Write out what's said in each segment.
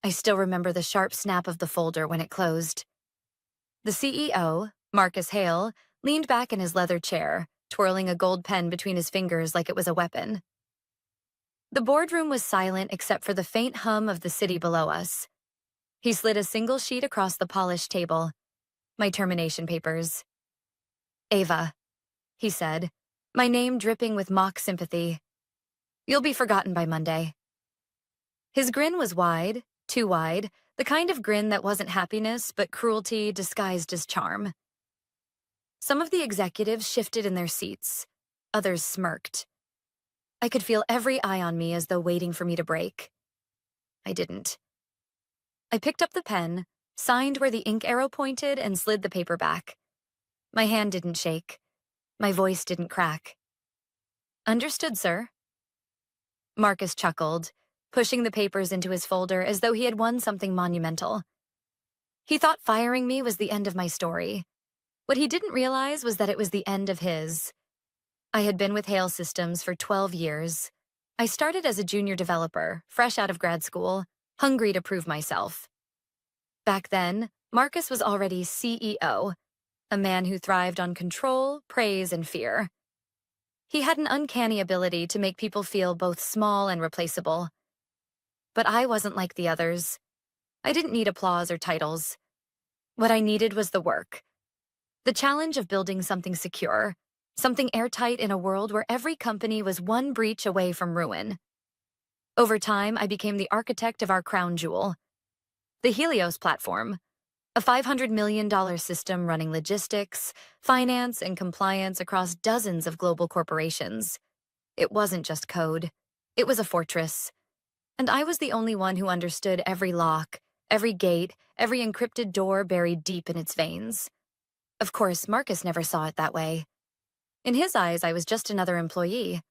I still remember the sharp snap of the folder when it closed. The CEO, Marcus Hale, leaned back in his leather chair, twirling a gold pen between his fingers like it was a weapon. The boardroom was silent except for the faint hum of the city below us. He slid a single sheet across the polished table. My termination papers. Ava, he said, my name dripping with mock sympathy. You'll be forgotten by Monday. His grin was wide, too wide, the kind of grin that wasn't happiness but cruelty disguised as charm. Some of the executives shifted in their seats. Others smirked. I could feel every eye on me as though waiting for me to break. I didn't. I picked up the pen, signed where the ink arrow pointed, and slid the paper back. My hand didn't shake. My voice didn't crack. Understood, sir. Marcus chuckled, pushing the papers into his folder as though he had won something monumental. He thought firing me was the end of my story. What he didn't realize was that it was the end of his. I had been with Hale Systems for 12 years. I started as a junior developer, fresh out of grad school, hungry to prove myself. Back then, Marcus was already CEO, a man who thrived on control, praise, and fear. He had an uncanny ability to make people feel both small and replaceable. But I wasn't like the others. I didn't need applause or titles. What I needed was the work. The challenge of building something secure, something airtight in a world where every company was one breach away from ruin. Over time, I became the architect of our crown jewel, the Helios platform, a $500 million system running logistics, finance, and compliance across dozens of global corporations. It wasn't just code. It was a fortress. And I was the only one who understood every lock, every gate, every encrypted door buried deep in its veins. Of course, Marcus never saw it that way. In his eyes, I was just another employee.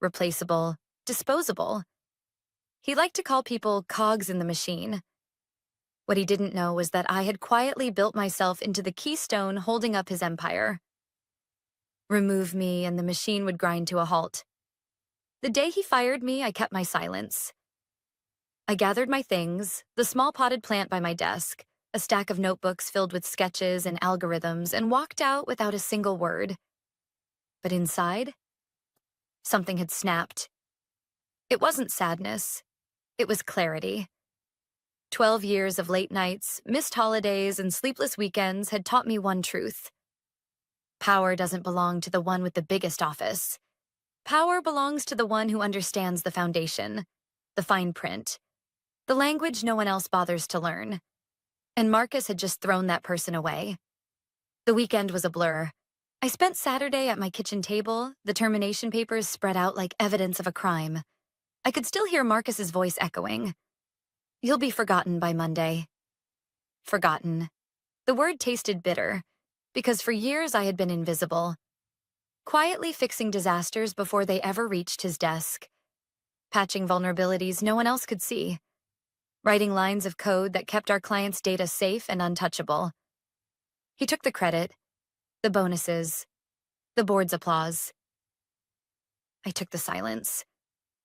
Replaceable, disposable. He liked to call people cogs in the machine. What he didn't know was that I had quietly built myself into the keystone holding up his empire. Remove me and the machine would grind to a halt. The day he fired me, I kept my silence. I gathered my things, the small potted plant by my desk, a stack of notebooks filled with sketches and algorithms, and walked out without a single word. But inside, something had snapped. It wasn't sadness. It was clarity. 12 years of late nights, missed holidays, and sleepless weekends had taught me one truth. Power doesn't belong to the one with the biggest office. Power belongs to the one who understands the foundation, the fine print, the language no one else bothers to learn. And Marcus had just thrown that person away. The weekend was a blur. I spent Saturday at my kitchen table, the termination papers spread out like evidence of a crime. I could still hear Marcus's voice echoing. You'll be forgotten by Monday. Forgotten. The word tasted bitter, because for years I had been invisible, quietly fixing disasters before they ever reached his desk, patching vulnerabilities no one else could see, writing lines of code that kept our clients' data safe and untouchable. He took the credit, the bonuses, the board's applause. I took the silence,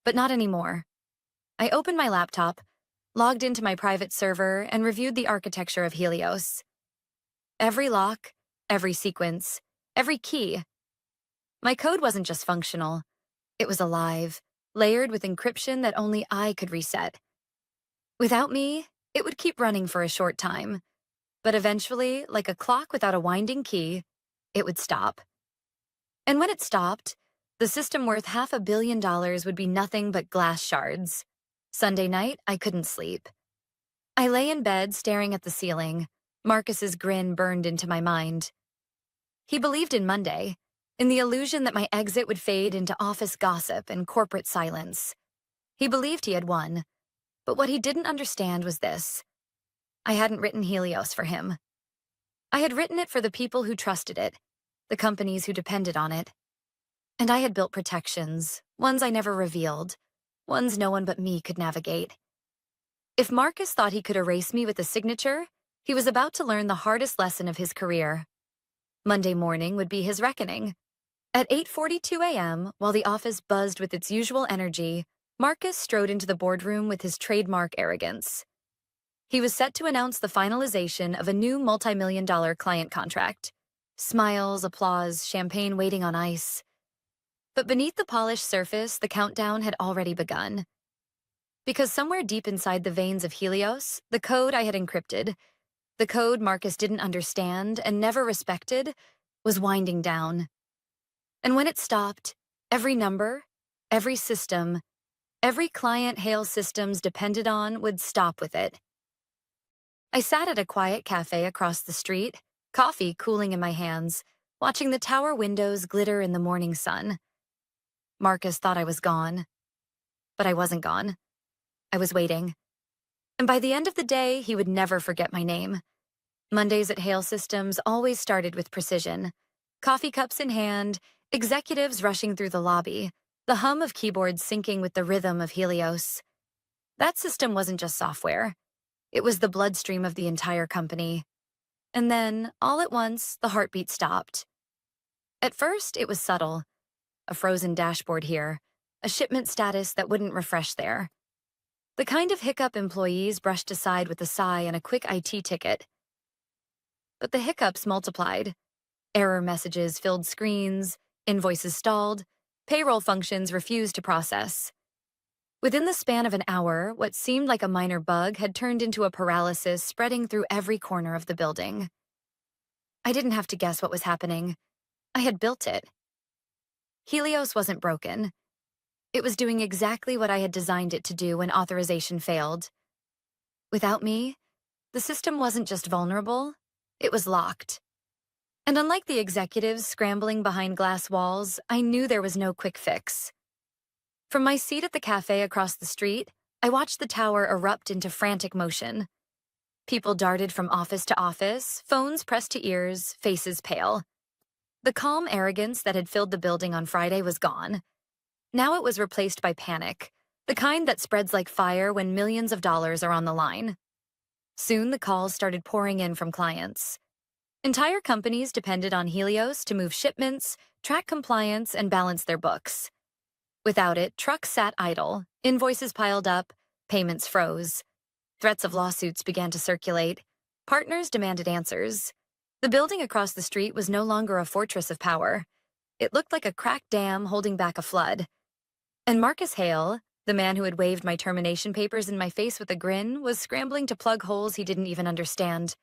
but not anymore. I opened my laptop, logged into my private server, and reviewed the architecture of Helios. Every lock, every sequence, every key. My code wasn't just functional. It was alive, layered with encryption that only I could reset. Without me, it would keep running for a short time. But eventually, like a clock without a winding key, it would stop. And when it stopped, the system worth $500 million would be nothing but glass shards. Sunday night, I couldn't sleep. I lay in bed staring at the ceiling. Marcus's grin burned into my mind. He believed in Monday, in the illusion that my exit would fade into office gossip and corporate silence. He believed he had won, but what he didn't understand was this. I hadn't written Helios for him. I had written it for the people who trusted it, the companies who depended on it. And I had built protections, ones I never revealed, ones no one but me could navigate. If Marcus thought he could erase me with a signature, he was about to learn the hardest lesson of his career. Monday morning would be his reckoning. At 8:42 a.m., while the office buzzed with its usual energy, Marcus strode into the boardroom with his trademark arrogance. He was set to announce the finalization of a new multi-million-dollar client contract. Smiles, applause, champagne waiting on ice. But beneath the polished surface, the countdown had already begun. Because somewhere deep inside the veins of Helios, the code I had encrypted, the code Marcus didn't understand and never respected, was winding down. And when it stopped, every number, every system, every client Hale Systems depended on would stop with it. I sat at a quiet cafe across the street, coffee cooling in my hands, watching the tower windows glitter in the morning sun. Marcus thought I was gone, but I wasn't gone. I was waiting. And by the end of the day, he would never forget my name. Mondays at Hale Systems always started with precision. Coffee cups in hand, executives rushing through the lobby, the hum of keyboards syncing with the rhythm of Helios. That system wasn't just software. It was the bloodstream of the entire company. And then, all at once, the heartbeat stopped. At first, it was subtle. A frozen dashboard here, a shipment status that wouldn't refresh there. The kind of hiccup employees brushed aside with a sigh and a quick IT ticket. But the hiccups multiplied. Error messages filled screens, invoices stalled, payroll functions refused to process. Within the span of an hour, what seemed like a minor bug had turned into a paralysis spreading through every corner of the building. I didn't have to guess what was happening. I had built it. Helios wasn't broken. It was doing exactly what I had designed it to do when authorization failed. Without me, the system wasn't just vulnerable, it was locked. And unlike the executives scrambling behind glass walls, I knew there was no quick fix. From my seat at the cafe across the street, I watched the tower erupt into frantic motion. People darted from office to office, phones pressed to ears, faces pale. The calm arrogance that had filled the building on Friday was gone. Now it was replaced by panic, the kind that spreads like fire when millions of dollars are on the line. Soon the calls started pouring in from clients. Entire companies depended on Helios to move shipments, track compliance, and balance their books. Without it, trucks sat idle, invoices piled up, payments froze. Threats of lawsuits began to circulate. Partners demanded answers. The building across the street was no longer a fortress of power. It looked like a cracked dam holding back a flood. And Marcus Hale, the man who had waved my termination papers in my face with a grin, was scrambling to plug holes he didn't even understand.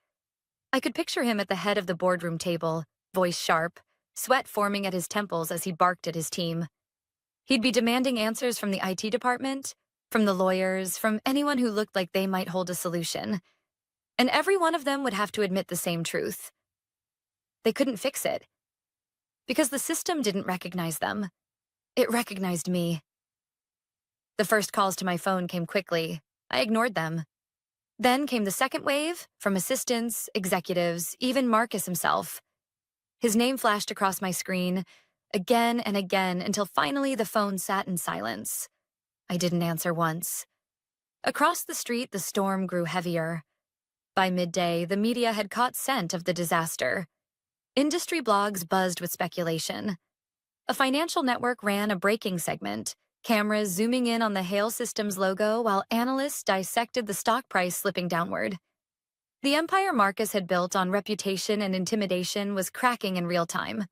I could picture him at the head of the boardroom table, voice sharp, sweat forming at his temples as he barked at his team. He'd be demanding answers from the IT department, from the lawyers, from anyone who looked like they might hold a solution. And every one of them would have to admit the same truth. They couldn't fix it. Because the system didn't recognize them. It recognized me. The first calls to my phone came quickly. I ignored them. Then came the second wave, from assistants, executives, even Marcus himself. His name flashed across my screen, again and again, until finally the phone sat in silence. I didn't answer once. Across the street, the storm grew heavier. By midday, the media had caught scent of the disaster. Industry blogs buzzed with speculation. A financial network ran a breaking segment, cameras zooming in on the Hale Systems logo while analysts dissected the stock price slipping downward. The empire Marcus had built on reputation and intimidation was cracking in real time.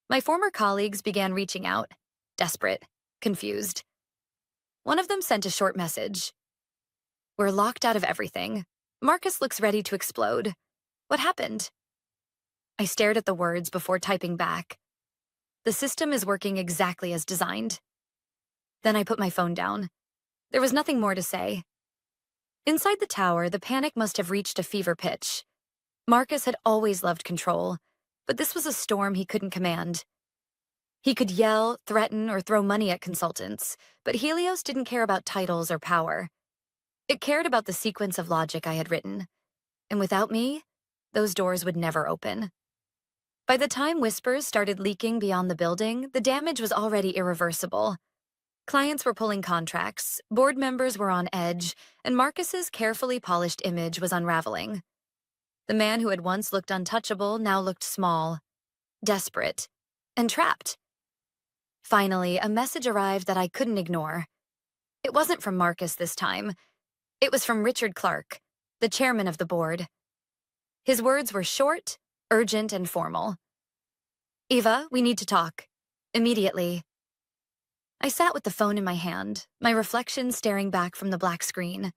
My former colleagues began reaching out, desperate, confused. One of them sent a short message. "We're locked out of everything. Marcus looks ready to explode. What happened?" I stared at the words before typing back. "The system is working exactly as designed." Then I put my phone down. There was nothing more to say. Inside the tower, the panic must have reached a fever pitch. Marcus had always loved control, but this was a storm he couldn't command. He could yell, threaten, or throw money at consultants, but Helios didn't care about titles or power. It cared about the sequence of logic I had written. And without me, those doors would never open. By the time whispers started leaking beyond the building, the damage was already irreversible. Clients were pulling contracts, board members were on edge, and Marcus's carefully polished image was unraveling. The man who had once looked untouchable now looked small, desperate, and trapped. Finally, a message arrived that I couldn't ignore. It wasn't from Marcus this time. It was from Richard Clark, the chairman of the board. His words were short, urgent, and formal. "Eva, we need to talk. Immediately." I sat with the phone in my hand, my reflection staring back from the black screen.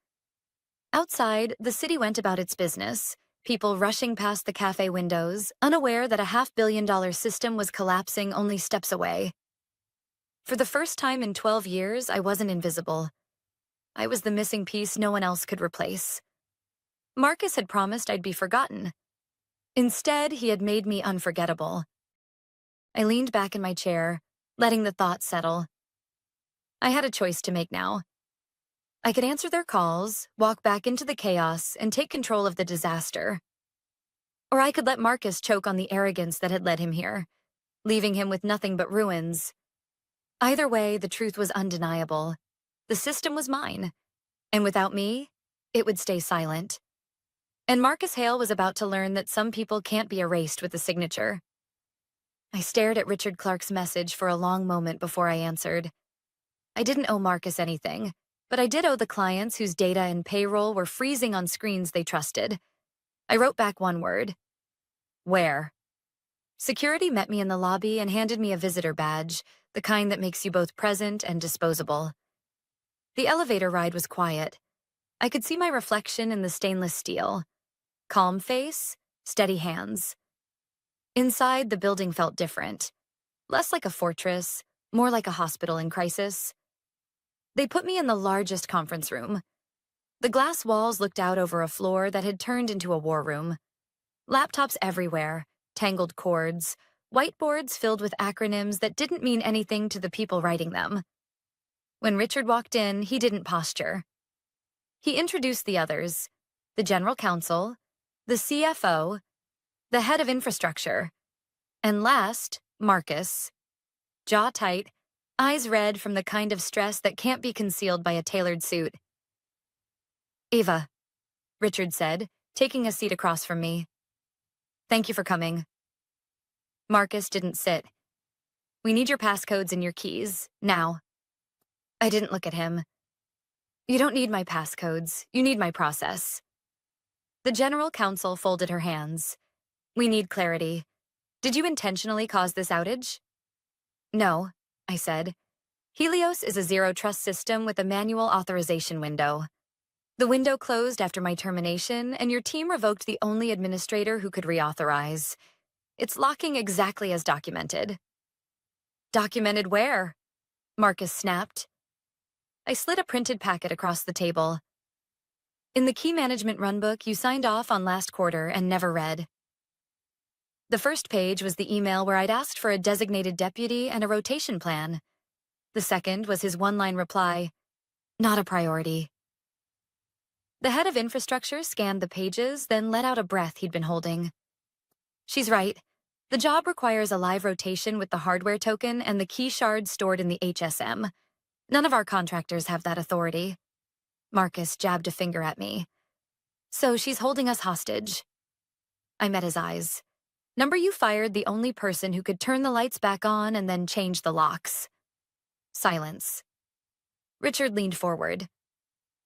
Outside, the city went about its business, people rushing past the cafe windows, unaware that a $500 million system was collapsing only steps away. For the first time in 12 years, I wasn't invisible. I was the missing piece no one else could replace. Marcus had promised I'd be forgotten. Instead, he had made me unforgettable. I leaned back in my chair, letting the thoughts settle. I had a choice to make now. I could answer their calls, walk back into the chaos, and take control of the disaster. Or I could let Marcus choke on the arrogance that had led him here, leaving him with nothing but ruins. Either way, the truth was undeniable. The system was mine, and without me, it would stay silent. And Marcus Hale was about to learn that some people can't be erased with a signature. I stared at Richard Clark's message for a long moment before I answered. I didn't owe Marcus anything, but I did owe the clients whose data and payroll were freezing on screens they trusted. I wrote back one word. Where? Security met me in the lobby and handed me a visitor badge, the kind that makes you both present and disposable. The elevator ride was quiet. I could see my reflection in the stainless steel. Calm face, steady hands. Inside, the building felt different. Less like a fortress, more like a hospital in crisis. They put me in the largest conference room. The glass walls looked out over a floor that had turned into a war room. Laptops everywhere, tangled cords, whiteboards filled with acronyms that didn't mean anything to the people writing them. When Richard walked in, he didn't posture. He introduced the others, the general counsel, the CFO, the head of infrastructure, and last, Marcus. Jaw tight, eyes red from the kind of stress that can't be concealed by a tailored suit. "Eva," Richard said, taking a seat across from me. "Thank you for coming." Marcus didn't sit. "We need your passcodes and your keys, now." I didn't look at him. "You don't need my passcodes, you need my process." The general counsel folded her hands. "We need clarity. Did you intentionally cause this outage?" "No," I said. "Helios is a zero-trust system with a manual authorization window. The window closed after my termination, and your team revoked the only administrator who could reauthorize. It's locking exactly as documented." "Documented where?" Marcus snapped. I slid a printed packet across the table. "In the key management runbook you signed off on last quarter and never read." The first page was the email where I'd asked for a designated deputy and a rotation plan. The second was his one-line reply, "Not a priority." The head of infrastructure scanned the pages, then let out a breath he'd been holding. "She's right. The job requires a live rotation with the hardware token and the key shards stored in the HSM. None of our contractors have that authority." Marcus jabbed a finger at me. "So she's holding us hostage." I met his eyes. "Number you fired the only person who could turn the lights back on and then change the locks." Silence. Richard leaned forward.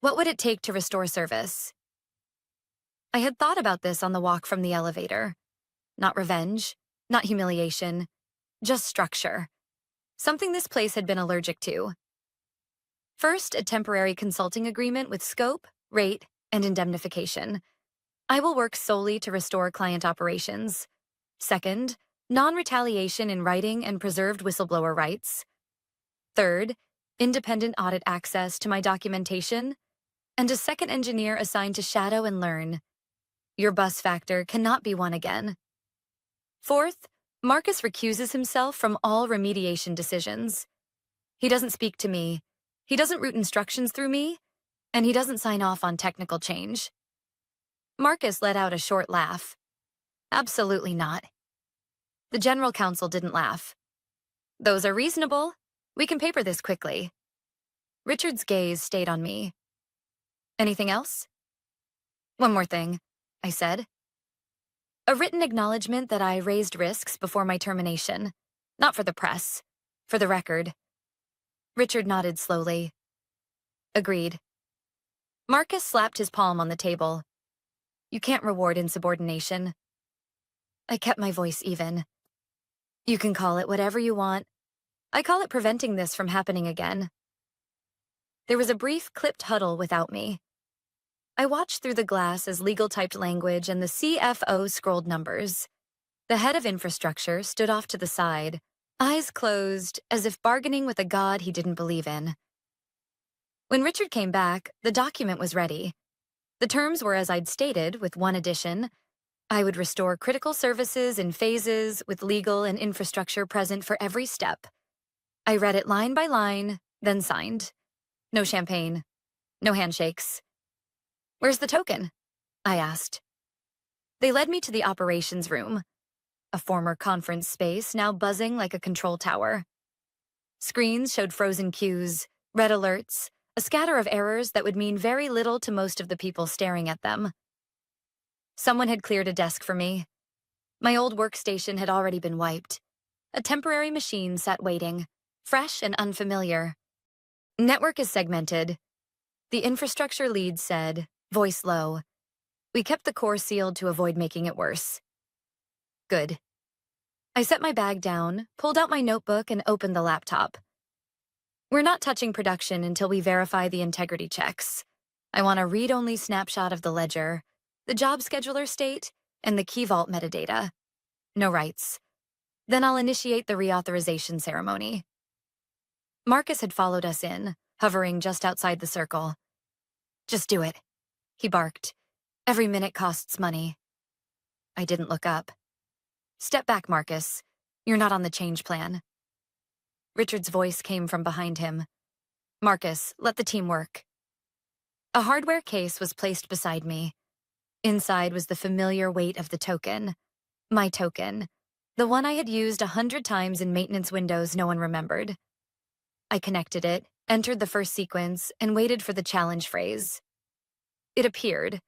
"What would it take to restore service?" I had thought about this on the walk from the elevator. Not revenge, not humiliation, just structure. Something this place had been allergic to. First, a temporary consulting agreement with scope, rate, and indemnification. I will work solely to restore client operations. Second, non-retaliation in writing and preserved whistleblower rights. Third, independent audit access to my documentation, and a second engineer assigned to shadow and learn. Your bus factor cannot be won again. Fourth, Marcus recuses himself from all remediation decisions. He doesn't speak to me, he doesn't route instructions through me, and he doesn't sign off on technical change. Marcus let out a short laugh. Absolutely not. The general counsel didn't laugh. Those are reasonable. We can paper this quickly. Richard's gaze stayed on me. Anything else? One more thing, I said. A written acknowledgement that I raised risks before my termination. Not for the press, for the record. Richard nodded slowly. Agreed. Marcus slapped his palm on the table. You can't reward insubordination. I kept my voice even. You can call it whatever you want. I call it preventing this from happening again. There was a brief clipped huddle without me. I watched through the glass as legal typed language and the CFO scrolled numbers. The head of infrastructure stood off to the side, eyes closed, as if bargaining with a god he didn't believe in. When Richard came back, the document was ready. The terms were as I'd stated, with one addition. I would restore critical services in phases, with legal and infrastructure present for every step. I read it line by line, then signed. No champagne. No handshakes. "Where's the token?" I asked. They led me to the operations room, a former conference space now buzzing like a control tower. Screens showed frozen cues, red alerts, a scatter of errors that would mean very little to most of the people staring at them. Someone had cleared a desk for me. My old workstation had already been wiped. A temporary machine sat waiting, fresh and unfamiliar. "Network is segmented," the infrastructure lead said, voice low. "We kept the core sealed to avoid making it worse." Good. I set my bag down, pulled out my notebook, and opened the laptop. "We're not touching production until we verify the integrity checks. I want a read-only snapshot of the ledger, the job scheduler state, and the key vault metadata. No writes. Then I'll initiate the reauthorization ceremony." Marcus had followed us in, hovering just outside the circle. "Just do it," he barked. "Every minute costs money." I didn't look up. "Step back, Marcus. You're not on the change plan." Richard's voice came from behind him. "Marcus, let the team work." A hardware case was placed beside me. Inside was the familiar weight of the token. My token. The one I had used 100 times in maintenance windows no one remembered. I connected it, entered the first sequence, and waited for the challenge phrase. It appeared.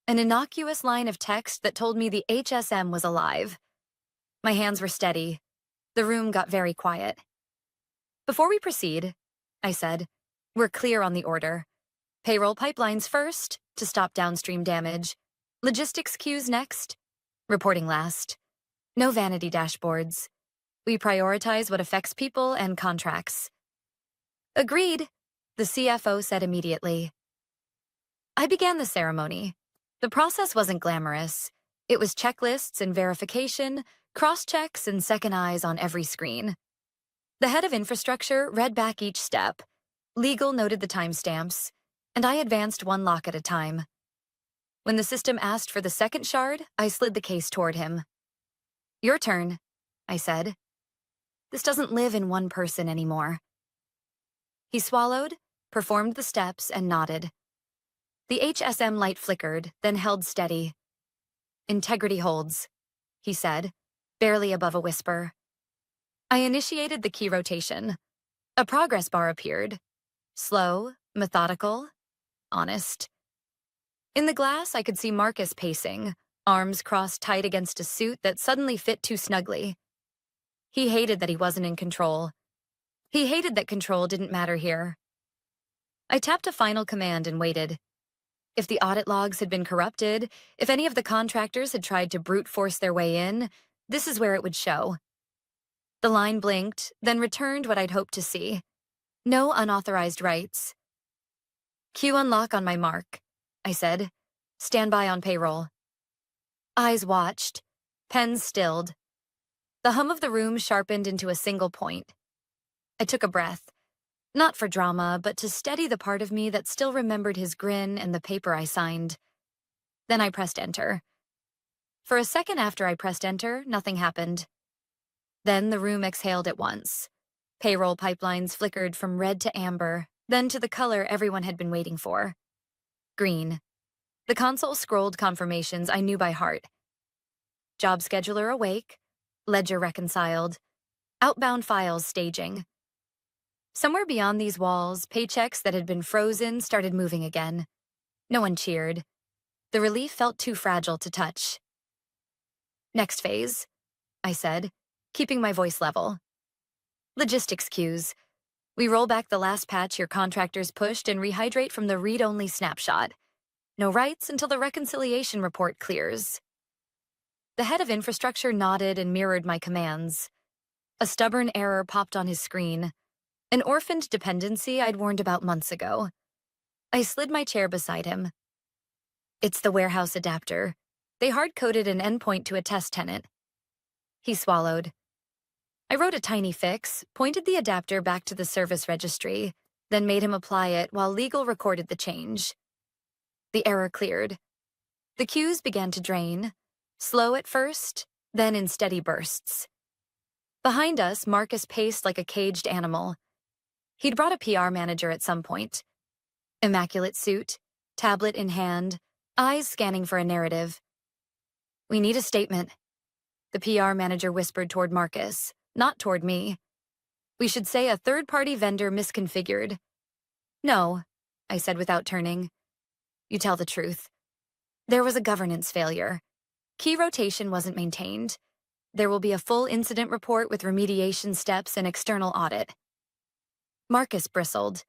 An innocuous line of text that told me the HSM was alive. My hands were steady. The room got very quiet. "Before we proceed," I said, "we're clear on the order. Payroll pipelines first, to stop downstream damage. Logistics queues next. Reporting last. No vanity dashboards. We prioritize what affects people and contracts." "Agreed," the CFO said immediately. I began the ceremony. The process wasn't glamorous. It was checklists and verification, cross-checks and second eyes on every screen. The head of infrastructure read back each step. Legal noted the timestamps, and I advanced one lock at a time. When the system asked for the second shard, I slid the case toward him. "Your turn," I said. "This doesn't live in one person anymore." He swallowed, performed the steps, and nodded. The HSM light flickered, then held steady. "Integrity holds," he said, barely above a whisper. I initiated the key rotation. A progress bar appeared. Slow, methodical, honest. In the glass, I could see Marcus pacing, arms crossed tight against a suit that suddenly fit too snugly. He hated that he wasn't in control. He hated that control didn't matter here. I tapped a final command and waited. If the audit logs had been corrupted, if any of the contractors had tried to brute force their way in, this is where it would show. The line blinked, then returned what I'd hoped to see. No unauthorized writes. "Queue unlock on my mark," I said. "Stand by on payroll." Eyes watched. Pens stilled. The hum of the room sharpened into a single point. I took a breath. Not for drama, but to steady the part of me that still remembered his grin and the paper I signed. Then I pressed enter. For a second after I pressed enter, nothing happened. Then the room exhaled at once. Payroll pipelines flickered from red to amber, then to the color everyone had been waiting for. Green. The console scrolled confirmations I knew by heart. Job scheduler awake. Ledger reconciled. Outbound files staging. Somewhere beyond these walls, paychecks that had been frozen started moving again. No one cheered. The relief felt too fragile to touch. "Next phase," I said, keeping my voice level. "Logistics queues. We roll back the last patch your contractors pushed and rehydrate from the read-only snapshot. No rights until the reconciliation report clears. The head of infrastructure nodded and mirrored my commands. A stubborn error popped on his screen. An orphaned dependency I'd warned about months ago. I slid my chair beside him. It's the warehouse adapter. They hard-coded an endpoint to a test tenant. He swallowed. I wrote a tiny fix, pointed the adapter back to the service registry, then made him apply it while legal recorded the change. The error cleared. The queues began to drain, slow at first, then in steady bursts. Behind us, Marcus paced like a caged animal. He'd brought a PR manager at some point. Immaculate suit, tablet in hand, eyes scanning for a narrative. We need a statement. The PR manager whispered toward Marcus, not toward me. We should say a third-party vendor misconfigured. No, I said without turning. You tell the truth. There was a governance failure. Key rotation wasn't maintained. There will be a full incident report with remediation steps and external audit. Marcus bristled.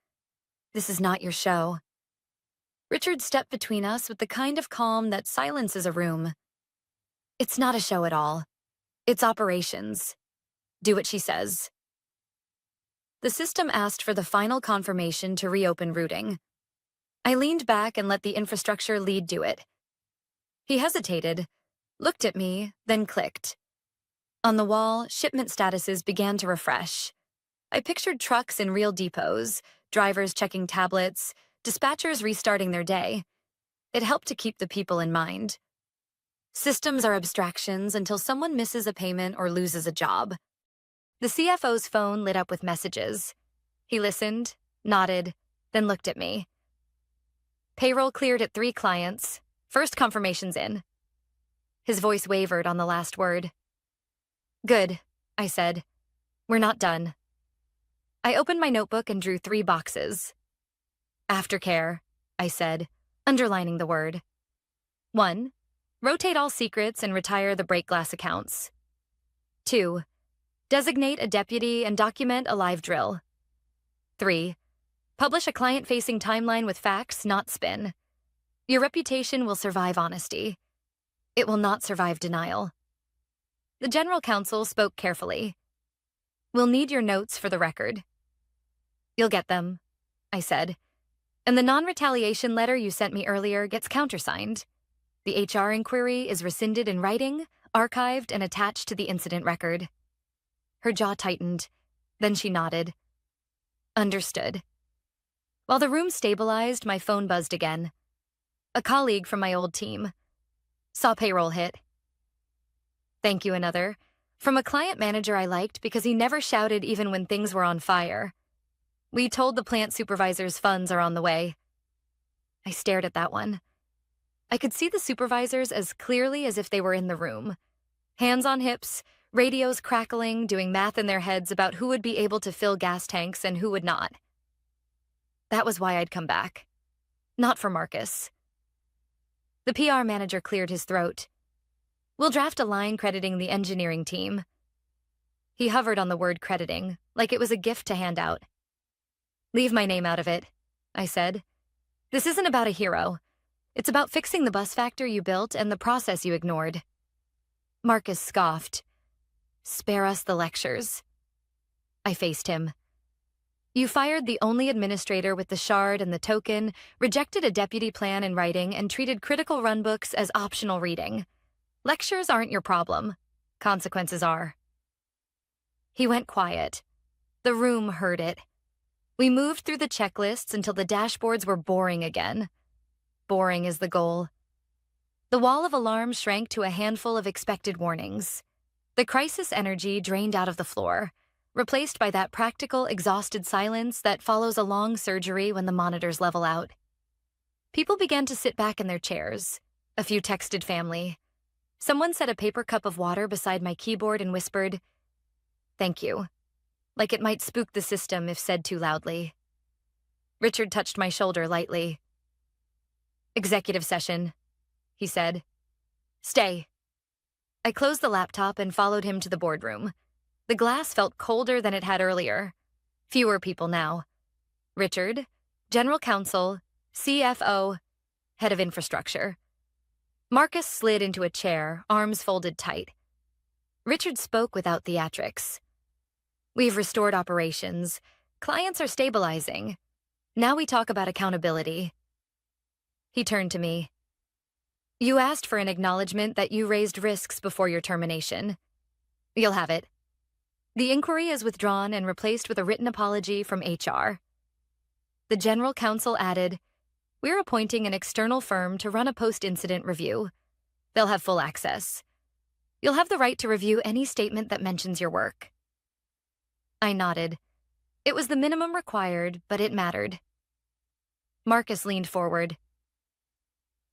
This is not your show. Richard stepped between us with the kind of calm that silences a room. It's not a show at all. It's operations. Do what she says. The system asked for the final confirmation to reopen routing. I leaned back and let the infrastructure lead do it. He hesitated, looked at me, then clicked. On the wall, shipment statuses began to refresh. I pictured trucks in real depots, drivers checking tablets, dispatchers restarting their day. It helped to keep the people in mind. Systems are abstractions until someone misses a payment or loses a job. The CFO's phone lit up with messages. He listened, nodded, then looked at me. Payroll cleared at 3 clients. First confirmation's in. His voice wavered on the last word. Good, I said. We're not done. I opened my notebook and drew 3 boxes. Aftercare, I said, underlining the word. 1. Rotate all secrets and retire the break glass accounts. 2. Designate a deputy and document a live drill. 3. Publish a client-facing timeline with facts, not spin. Your reputation will survive honesty. It will not survive denial. The general counsel spoke carefully. We'll need your notes for the record. You'll get them, I said. And the non-retaliation letter you sent me earlier gets countersigned. The HR inquiry is rescinded in writing, archived, and attached to the incident record. Her jaw tightened. Then she nodded. Understood. While the room stabilized, my phone buzzed again. A colleague from my old team. Saw payroll hit. Thank you, another. From a client manager I liked because he never shouted even when things were on fire. We told the plant supervisors funds are on the way. I stared at that one. I could see the supervisors as clearly as if they were in the room. Hands on hips, radios crackling, doing math in their heads about who would be able to fill gas tanks and who would not. That was why I'd come back. Not for Marcus. The PR manager cleared his throat. We'll draft a line crediting the engineering team. He hovered on the word crediting, like it was a gift to hand out. Leave my name out of it, I said. This isn't about a hero. It's about fixing the bus factor you built and the process you ignored. Marcus scoffed. Spare us the lectures. I faced him. You fired the only administrator with the shard and the token, rejected a deputy plan in writing, and treated critical runbooks as optional reading. Lectures aren't your problem. Consequences are. He went quiet. The room heard it. We moved through the checklists until the dashboards were boring again. Boring is the goal. The wall of alarms shrank to a handful of expected warnings. The crisis energy drained out of the floor, replaced by that practical, exhausted silence that follows a long surgery when the monitors level out. People began to sit back in their chairs. A few texted family. Someone set a paper cup of water beside my keyboard and whispered, "Thank you," like it might spook the system if said too loudly. Richard touched my shoulder lightly. "Executive session," he said. "Stay." I closed the laptop and followed him to the boardroom. The glass felt colder than it had earlier. Fewer people now. Richard, General Counsel, CFO, head of infrastructure. Marcus slid into a chair, arms folded tight. Richard spoke without theatrics. We've restored operations. Clients are stabilizing. Now we talk about accountability. He turned to me. You asked for an acknowledgement that you raised risks before your termination. You'll have it. The inquiry is withdrawn and replaced with a written apology from HR. The General Counsel added, we're appointing an external firm to run a post-incident review. They'll have full access. You'll have the right to review any statement that mentions your work. I nodded. It was the minimum required, but it mattered. Marcus leaned forward.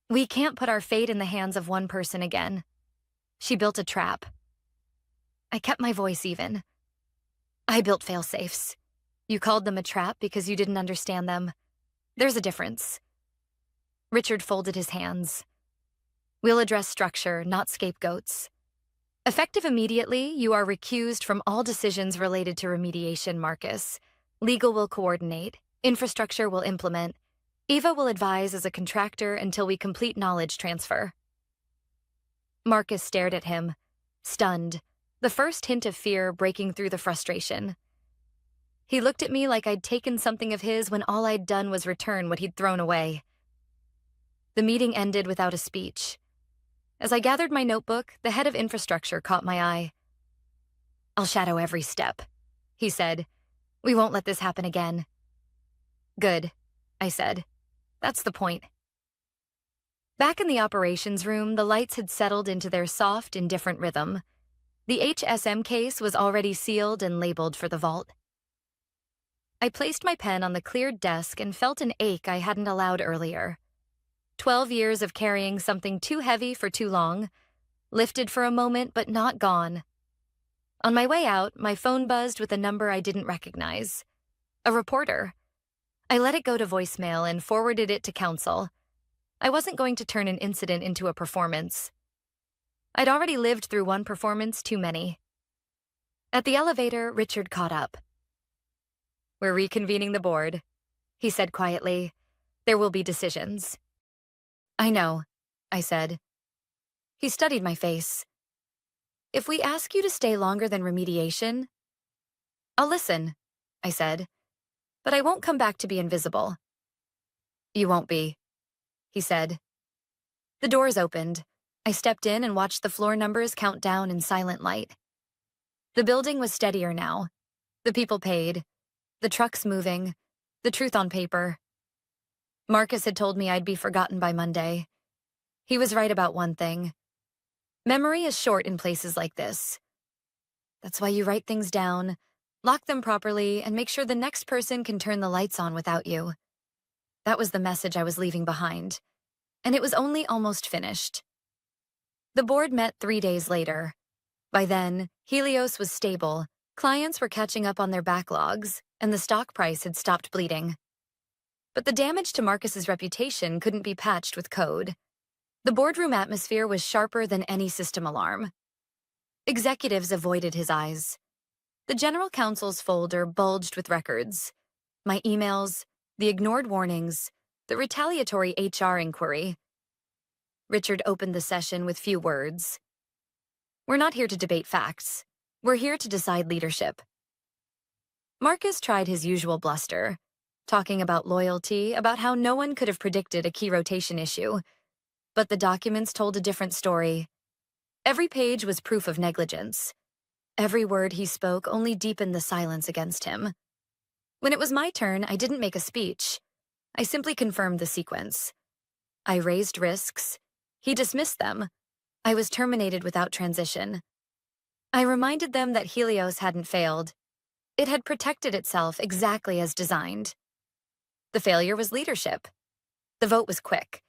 We can't put our fate in the hands of one person again. She built a trap. I kept my voice even. I built fail-safes. You called them a trap because you didn't understand them. There's a difference. Richard folded his hands. We'll address structure, not scapegoats. Effective immediately, you are recused from all decisions related to remediation, Marcus. Legal will coordinate. Infrastructure will implement. Eva will advise as a contractor until we complete knowledge transfer. Marcus stared at him, stunned, the first hint of fear breaking through the frustration. He looked at me like I'd taken something of his when all I'd done was return what he'd thrown away. The meeting ended without a speech. As I gathered my notebook, the head of infrastructure caught my eye. I'll shadow every step, he said. We won't let this happen again. Good, I said. That's the point. Back in the operations room, the lights had settled into their soft, indifferent rhythm. The HSM case was already sealed and labeled for the vault. I placed my pen on the cleared desk and felt an ache I hadn't allowed earlier. 12 years of carrying something too heavy for too long, lifted for a moment but not gone. On my way out, my phone buzzed with a number I didn't recognize. A reporter. I let it go to voicemail and forwarded it to counsel. I wasn't going to turn an incident into a performance. I'd already lived through one performance too many. At the elevator, Richard caught up. We're reconvening the board, he said quietly. There will be decisions. I know, I said. He studied my face. If we ask you to stay longer than remediation, I'll listen, I said, but I won't come back to be invisible. You won't be, he said. The doors opened. I stepped in and watched the floor numbers count down in silent light. The building was steadier now. The people paid. The trucks moving. The truth on paper. Marcus had told me I'd be forgotten by Monday. He was right about one thing. Memory is short in places like this. That's why you write things down, lock them properly, and make sure the next person can turn the lights on without you. That was the message I was leaving behind, and it was only almost finished. The board met 3 days later. By then, Helios was stable, clients were catching up on their backlogs, and the stock price had stopped bleeding. But the damage to Marcus's reputation couldn't be patched with code. The boardroom atmosphere was sharper than any system alarm. Executives avoided his eyes. The general counsel's folder bulged with records. My emails, the ignored warnings, the retaliatory HR inquiry. Richard opened the session with few words. We're not here to debate facts. We're here to decide leadership. Marcus tried his usual bluster, talking about loyalty, about how no one could have predicted a key rotation issue. But the documents told a different story. Every page was proof of negligence. Every word he spoke only deepened the silence against him. When it was my turn, I didn't make a speech. I simply confirmed the sequence. I raised risks. He dismissed them. I was terminated without transition. I reminded them that Helios hadn't failed. It had protected itself exactly as designed. The failure was leadership. The vote was quick.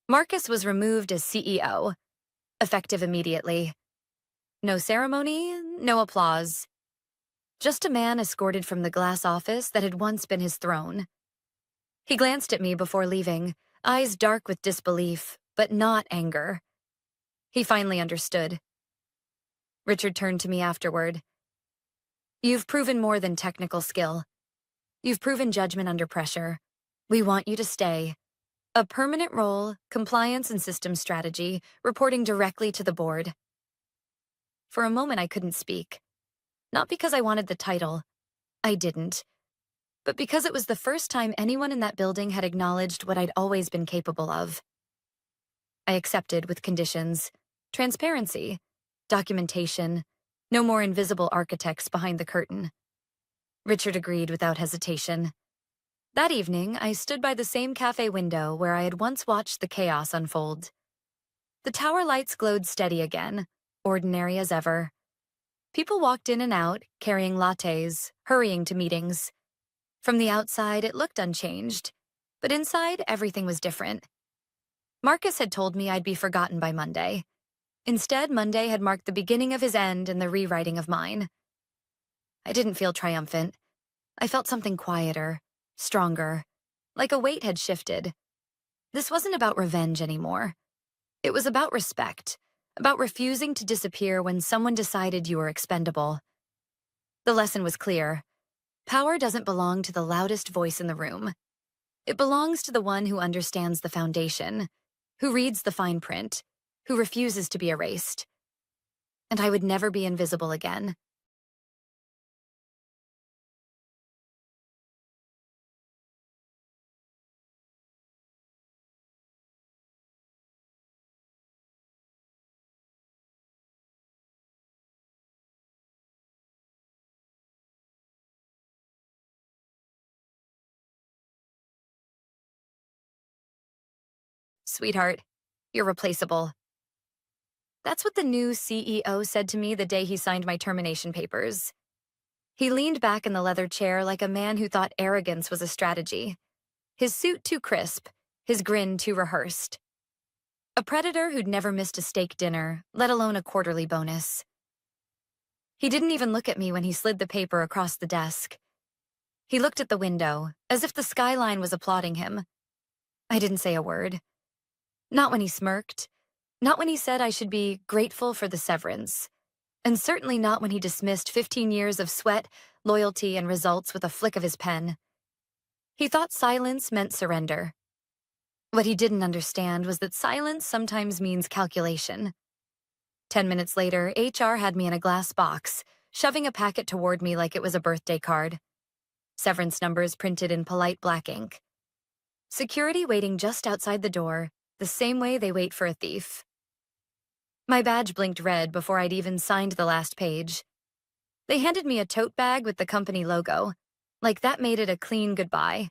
Marcus was removed as CEO, effective immediately. No ceremony, no applause. Just a man escorted from the glass office that had once been his throne. He glanced at me before leaving, eyes dark with disbelief, but not anger. He finally understood. Richard turned to me afterward. You've proven more than technical skill. You've proven judgment under pressure. We want you to stay. A permanent role, compliance and systems strategy, reporting directly to the board. For a moment, I couldn't speak. Not because I wanted the title. I didn't. But because it was the first time anyone in that building had acknowledged what I'd always been capable of. I accepted with conditions. Transparency, documentation, no more invisible architects behind the curtain. Richard agreed without hesitation. That evening, I stood by the same cafe window where I had once watched the chaos unfold. The tower lights glowed steady again, ordinary as ever. People walked in and out, carrying lattes, hurrying to meetings. From the outside, it looked unchanged, but inside, everything was different. Marcus had told me I'd be forgotten by Monday. Instead, Monday had marked the beginning of his end and the rewriting of mine. I didn't feel triumphant. I felt something quieter, stronger, like a weight had shifted. This wasn't about revenge anymore. It was about respect, about refusing to disappear when someone decided you were expendable. The lesson was clear. Power doesn't belong to the loudest voice in the room. It belongs to the one who understands the foundation, who reads the fine print, who refuses to be erased. And I would never be invisible again. Sweetheart, you're replaceable. That's what the new CEO said to me the day he signed my termination papers. He leaned back in the leather chair like a man who thought arrogance was a strategy. His suit too crisp, his grin too rehearsed. A predator who'd never missed a steak dinner, let alone a quarterly bonus. He didn't even look at me when he slid the paper across the desk. He looked at the window, as if the skyline was applauding him. I didn't say a word. Not when he smirked. Not when he said I should be grateful for the severance. And certainly not when he dismissed 15 years of sweat, loyalty, and results with a flick of his pen. He thought silence meant surrender. What he didn't understand was that silence sometimes means calculation. 10 minutes later, HR had me in a glass box, shoving a packet toward me like it was a birthday card. Severance numbers printed in polite black ink. Security waiting just outside the door, the same way they wait for a thief. My badge blinked red before I'd even signed the last page. They handed me a tote bag with the company logo, like that made it a clean goodbye.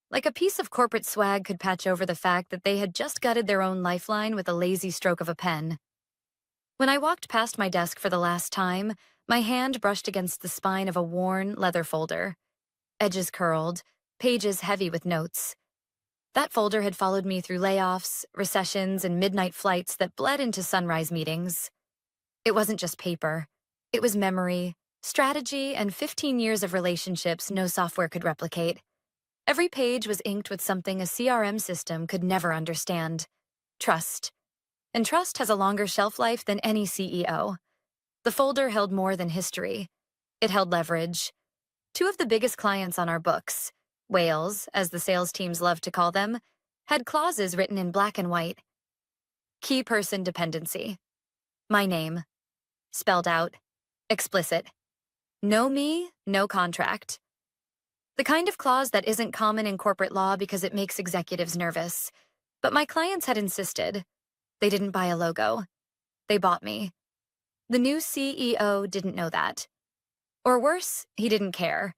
Like a piece of corporate swag could patch over the fact that they had just gutted their own lifeline with a lazy stroke of a pen. When I walked past my desk for the last time, my hand brushed against the spine of a worn leather folder. Edges curled, pages heavy with notes. That folder had followed me through layoffs, recessions, and midnight flights that bled into sunrise meetings. It wasn't just paper. It was memory, strategy, and 15 years of relationships no software could replicate. Every page was inked with something a CRM system could never understand. Trust. And trust has a longer shelf life than any CEO. The folder held more than history. It held leverage. Two of the biggest clients on our books, whales, as the sales teams love to call them, had clauses written in black and white. Key person dependency. My name. Spelled out. Explicit. No me, no contract. The kind of clause that isn't common in corporate law because it makes executives nervous. But my clients had insisted. They didn't buy a logo. They bought me. The new CEO didn't know that. Or worse, he didn't care.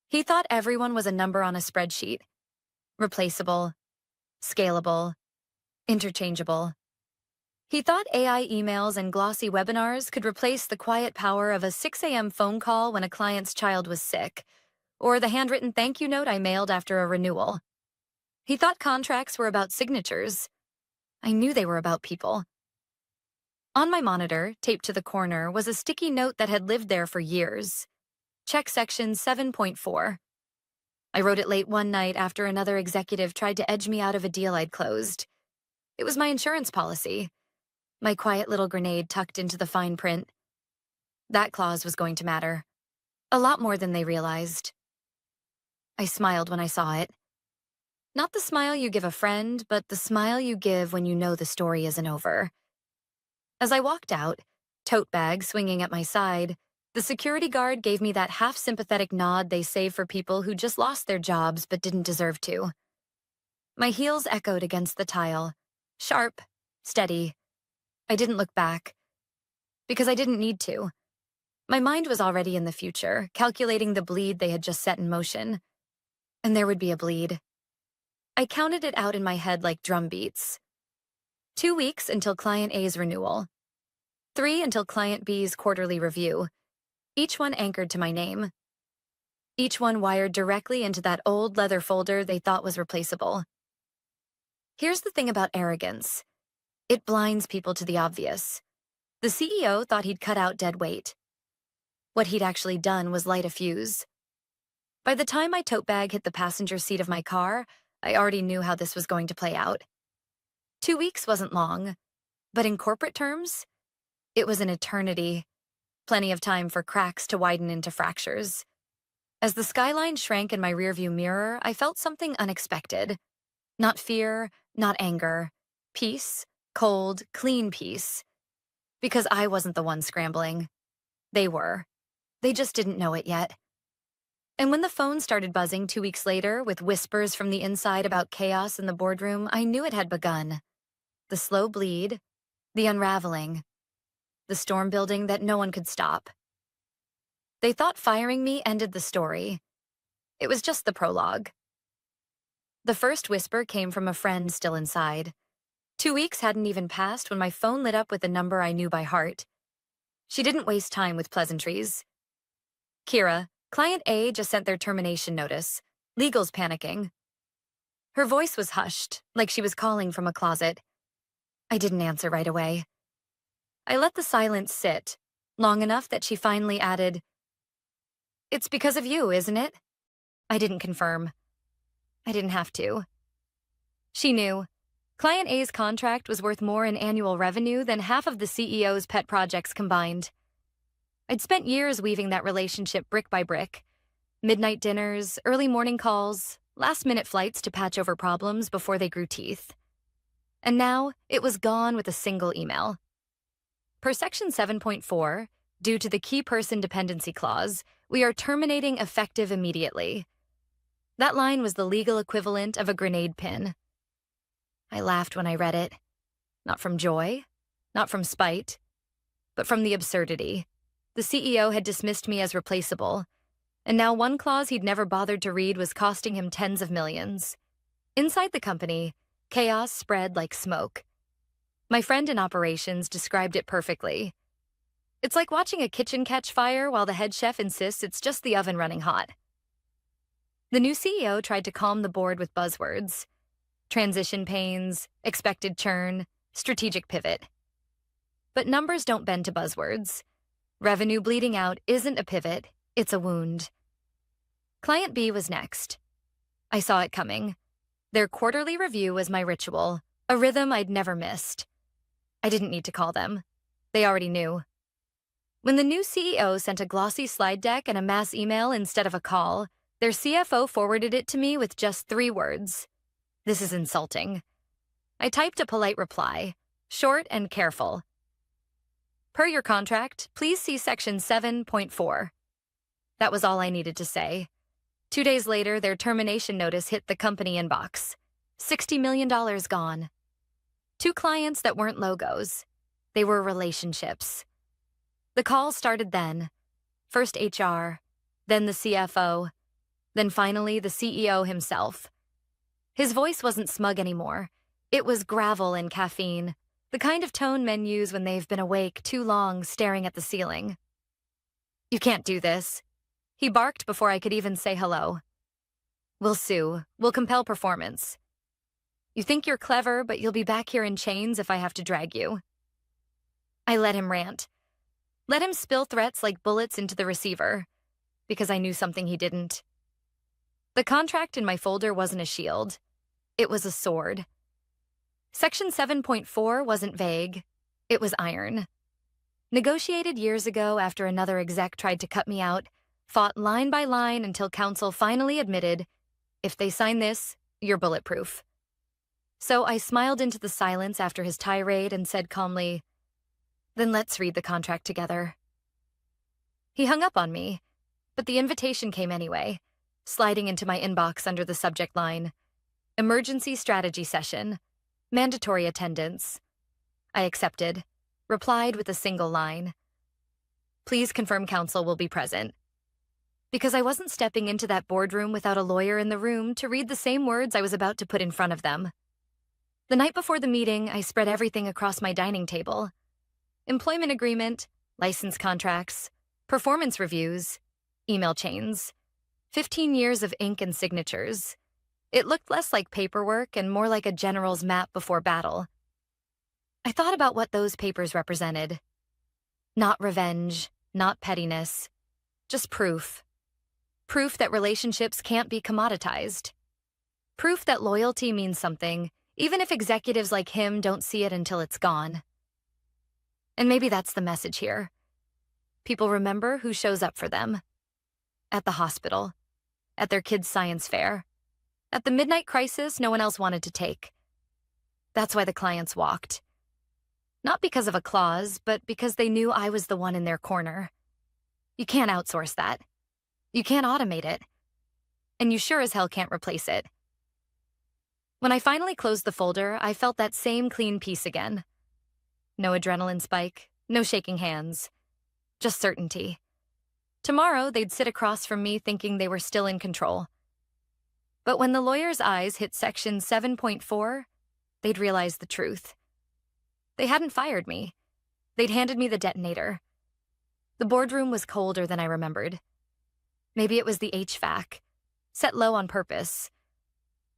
He thought everyone was a number on a spreadsheet. Replaceable, scalable, interchangeable. He thought AI emails and glossy webinars could replace the quiet power of a 6 a.m. phone call when a client's child was sick, or the handwritten thank you note I mailed after a renewal. He thought contracts were about signatures. I knew they were about people. On my monitor, taped to the corner, was a sticky note that had lived there for years. Check section 7.4. I wrote it late one night after another executive tried to edge me out of a deal I'd closed. It was my insurance policy. My quiet little grenade tucked into the fine print. That clause was going to matter. A lot more than they realized. I smiled when I saw it. Not the smile you give a friend, but the smile you give when you know the story isn't over. As I walked out, tote bag swinging at my side, the security guard gave me that half-sympathetic nod they save for people who just lost their jobs but didn't deserve to. My heels echoed against the tile. Sharp, steady. I didn't look back, because I didn't need to. My mind was already in the future, calculating the bleed they had just set in motion. And there would be a bleed. I counted it out in my head like drum beats. 2 weeks until Client A's renewal. 3 until Client B's quarterly review. Each one anchored to my name. Each one wired directly into that old leather folder they thought was replaceable. Here's the thing about arrogance. It blinds people to the obvious. The CEO thought he'd cut out dead weight. What he'd actually done was light a fuse. By the time my tote bag hit the passenger seat of my car, I already knew how this was going to play out. 2 weeks wasn't long, but in corporate terms, it was an eternity. Plenty of time for cracks to widen into fractures. As the skyline shrank in my rearview mirror, I felt something unexpected. Not fear, not anger. Peace, cold, clean peace. Because I wasn't the one scrambling. They were. They just didn't know it yet. And when the phone started buzzing 2 weeks later with whispers from the inside about chaos in the boardroom, I knew it had begun. The slow bleed, the unraveling, the storm building that no one could stop. They thought firing me ended the story. It was just the prologue. The first whisper came from a friend still inside. 2 weeks hadn't even passed when my phone lit up with a number I knew by heart. She didn't waste time with pleasantries. Kira, Client A just sent their termination notice. Legal's panicking. Her voice was hushed, like she was calling from a closet. I didn't answer right away. I let the silence sit, long enough that she finally added, "It's because of you, isn't it?" I didn't confirm. I didn't have to. She knew. Client A's contract was worth more in annual revenue than half of the CEO's pet projects combined. I'd spent years weaving that relationship brick by brick. Midnight dinners, early morning calls, last-minute flights to patch over problems before they grew teeth. And now, it was gone with a single email. Per Section 7.4, due to the Key Person Dependency Clause, we are terminating effective immediately. That line was the legal equivalent of a grenade pin. I laughed when I read it. Not from joy, not from spite, but from the absurdity. The CEO had dismissed me as replaceable, and now one clause he'd never bothered to read was costing him tens of millions. Inside the company, chaos spread like smoke. My friend in operations described it perfectly. It's like watching a kitchen catch fire while the head chef insists it's just the oven running hot. The new CEO tried to calm the board with buzzwords. Transition pains, expected churn, strategic pivot. But numbers don't bend to buzzwords. Revenue bleeding out isn't a pivot, it's a wound. Client B was next. I saw it coming. Their quarterly review was my ritual, a rhythm I'd never missed. I didn't need to call them. They already knew. When the new CEO sent a glossy slide deck and a mass email instead of a call, their CFO forwarded it to me with just 3 words. "This is insulting." I typed a polite reply, short and careful. "Per your contract, please see Section 7.4. That was all I needed to say. 2 days later, their termination notice hit the company inbox. $60 million gone. 2 clients that weren't logos. They were relationships. The call started then. First HR, then the CFO, then finally the CEO himself. His voice wasn't smug anymore. It was gravel and caffeine, the kind of tone men use when they've been awake too long staring at the ceiling. "You can't do this," he barked before I could even say hello. "We'll sue. We'll compel performance. You think you're clever, but you'll be back here in chains if I have to drag you." I let him rant. Let him spill threats like bullets into the receiver, because I knew something he didn't. The contract in my folder wasn't a shield. It was a sword. Section 7.4 wasn't vague. It was iron. Negotiated years ago after another exec tried to cut me out, fought line by line until counsel finally admitted, if they sign this, You're bulletproof. So I smiled into the silence after his tirade and said calmly, "Then let's read the contract together." He hung up on me, but the invitation came anyway, sliding into my inbox under the subject line, "Emergency Strategy Session, Mandatory Attendance." I accepted, replied with a single line, "Please confirm counsel will be present." Because I wasn't stepping into that boardroom without a lawyer in the room to read the same words I was about to put in front of them. The night before the meeting, I spread everything across my dining table. Employment agreement, license contracts, performance reviews, email chains, 15 years of ink and signatures. It looked less like paperwork and more like a general's map before battle. I thought about what those papers represented. Not revenge, not pettiness, just proof. Proof that relationships can't be commoditized. Proof that loyalty means something, even if executives like him don't see it until it's gone. And maybe that's the message here. People remember who shows up for them. At the hospital, at their kids' science fair, at the midnight crisis no one else wanted to take. That's why the clients walked. Not because of a clause, but because they knew I was the one in their corner. You can't outsource that. You can't automate it. And you sure as hell can't replace it. When I finally closed the folder, I felt that same clean peace again. No adrenaline spike, no shaking hands. Just certainty. Tomorrow, they'd sit across from me thinking they were still in control. But when the lawyer's eyes hit section 7.4, they'd realize the truth. They hadn't fired me. They'd handed me the detonator. The boardroom was colder than I remembered. Maybe it was the HVAC, set low on purpose.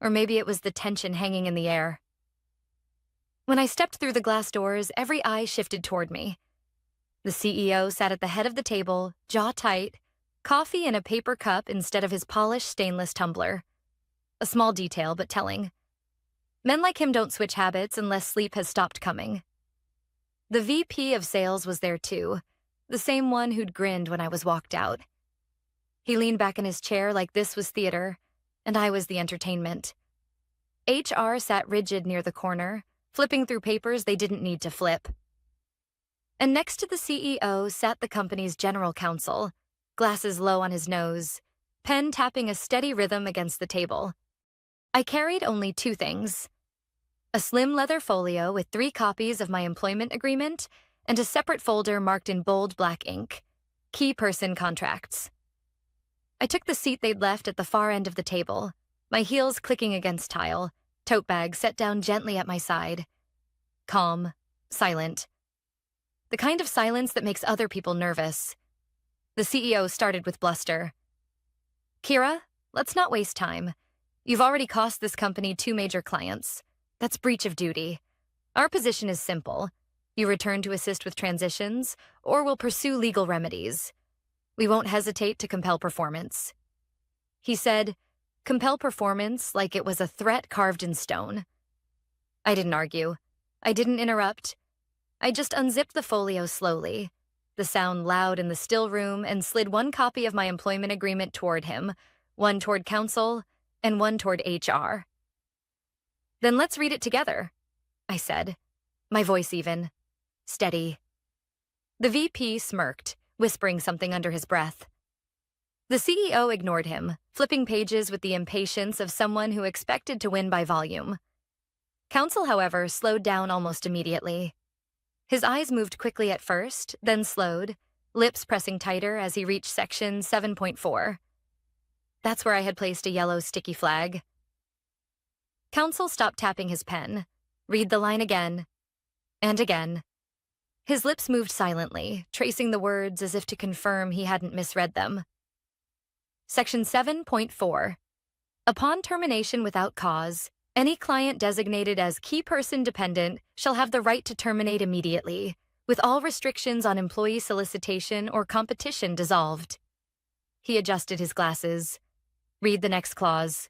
Or maybe it was the tension hanging in the air. When I stepped through the glass doors, every eye shifted toward me. The CEO sat at the head of the table, jaw tight, coffee in a paper cup instead of his polished stainless tumbler. A small detail, but telling. Men like him don't switch habits unless sleep has stopped coming. The VP of sales was there too, the same one who'd grinned when I was walked out. He leaned back in his chair like this was theater, and I was the entertainment. HR sat rigid near the corner, flipping through papers they didn't need to flip. And next to the CEO sat the company's general counsel, glasses low on his nose, pen tapping a steady rhythm against the table. I carried only two things: a slim leather folio with 3 copies of my employment agreement and a separate folder marked in bold black ink, Key Person Contracts. I took the seat they'd left at the far end of the table, my heels clicking against tile, tote bag set down gently at my side. Calm, silent. The kind of silence that makes other people nervous. The CEO started with bluster. "Kira, let's not waste time. You've already cost this company 2 major clients. That's breach of duty. Our position is simple. You return to assist with transitions, or we'll pursue legal remedies. We won't hesitate to compel performance." He said, compel performance like it was a threat carved in stone. I didn't argue. I didn't interrupt. I just unzipped the folio slowly, the sound loud in the still room, and slid 1 copy of my employment agreement toward him, 1 toward counsel, and 1 toward HR. "Then let's read it together," I said, my voice even, steady. The VP smirked, whispering something under his breath. The CEO ignored him, flipping pages with the impatience of someone who expected to win by volume. Counsel, however, slowed down almost immediately. His eyes moved quickly at first, then slowed, lips pressing tighter as he reached section 7.4. That's where I had placed a yellow sticky flag. Counsel stopped tapping his pen. Read the line again. And again. His lips moved silently, tracing the words as if to confirm he hadn't misread them. Section 7.4. Upon termination without cause, any client designated as key person dependent shall have the right to terminate immediately, with all restrictions on employee solicitation or competition dissolved. He adjusted his glasses. Read the next clause.